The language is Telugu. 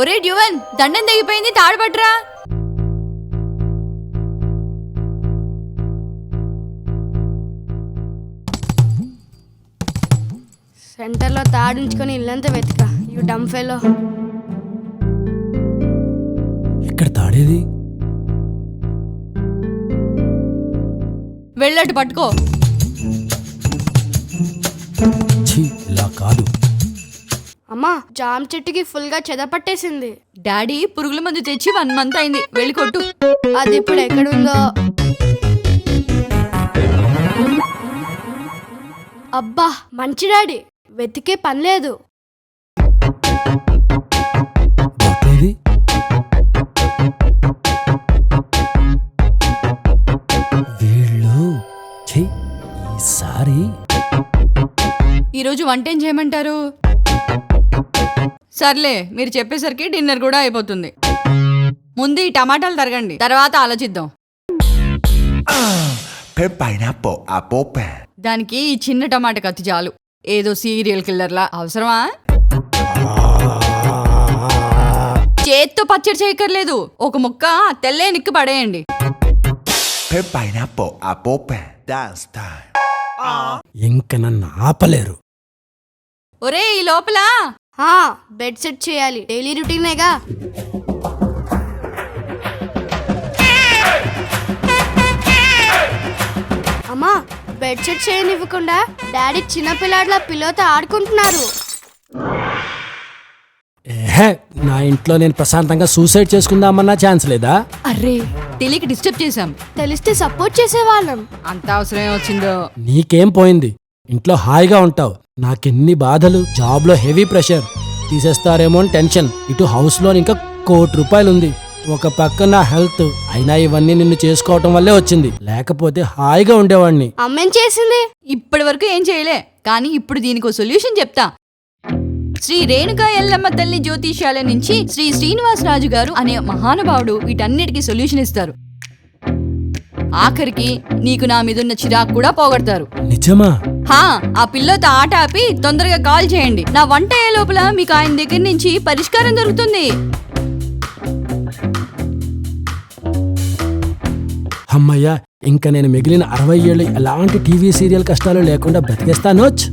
ఒరే డ్యూవన్, దండం తెగిపోయింది, తాడుపట్రా. సెంటర్లో తాడించుకొని ఇల్లంతా వెతుక. You dumb fellow. ఇక్కడ తాడేది? వెళ్ళట్టు పట్టుకో. ఛీ, ఇలా కాదు. అమ్మా, జామ చెట్టుకి ఫుల్ గా చెదపట్టేసింది. డాడీ పురుగుల మందు తెచ్చి 1 month అయింది, వెళ్ళి కొట్టు. అది ఇప్పుడు ఎక్కడుందో. అబ్బా, మంచి డాడీ, వెతికే పని లేదు. బాట్లేది? వీళ్ళు ఛీ, ఈసారి ఈరోజు వంట ఏం చేయమంటారు? సర్లే, మీరు చెప్పేసరికి డిన్నర్ కూడా అయిపోతుంది. ముందు ఈ టమాటాలు తరగండి, తర్వాత ఆలోచిద్దాం. pineapple apple pen. దానికి ఈ చిన్న టమాటా కత్తి చాలు. ఏదో సీరియల్ కిల్లర్లా. అవసరమా? చేత్తో పచ్చడి చేయక్కర్లేదు, ఒక ముక్క తెల్లే నిక్కు పడేయండి. pineapple apple pen. Dance time. ఇంక నన్ను ఆపలేరు. ఒరే, ఈ లోపల బెడ్ సెట్ చేయాలి, డైలీ రొటీనేగా. అమ్మా, బెడ్ సెట్ చేయనివ్వకుండా డాడీ చిన్నపిల్లాడిలా పిల్లోతో ఆడుకుంటున్నారు. ఏహే, నా ఇంట్లో నేను ప్రశాంతంగా సూసైడ్ చేసుకుందామన్నా ఛాన్స్ లేదా? అర్రే, తెలియక డిస్టర్బ్ చేశాం. తెలిస్తే సపోర్ట్ చేసేవాళ్ళం. అంత అవసరం వచ్చిందో. నీకేం పోయింది? ఇంట్లో హాయిగా ఉంటావు. నాకెన్ని బాధలు. జాబ్లో హెవీ ప్రెషర్, తీసేస్తారేమో అని టెన్షన్. ఇటు హౌస్ లోన్ ఇంకా ₹1 కోటి ఉంది. ఒక పక్క నా హెల్త్. అయినా ఇవన్నీ నిన్ను చేసుకోవటం వల్లే వచ్చింది, లేకపోతే హాయిగా ఉండేవాడిని. అమ్మేం చేసింది? ఇప్పటి వరకు ఏం చేయలే, కానీ ఇప్పుడు దీనికి సొల్యూషన్ చెప్తా. శ్రీ రేణుకా ఎల్లమ్మ తల్లి జ్యోతిష్యాలయం నుంచి శ్రీ శ్రీనివాసరాజు గారు అనే మహానుభావుడు వీటన్నిటికీ సొల్యూషన్ ఇస్తారు. ఆఖరికి నీకు నా మీదున్న చిరాకు కూడా పోగొడతారు. నిజమా? ఆ పిల్లతో ఆట ఆపి తొందరగా కాల్ చేయండి. నా వంట అయ్యే లోపల మీకు ఆయన దగ్గర నుంచి పరిష్కారం దొరుకుతుంది. అమ్మయ్యా, ఇంకా నేను మిగిలిన 60 ఏళ్ళు ఎలాంటి టీవీ సీరియల్ కష్టాలు లేకుండా బతికేస్తానోచ్.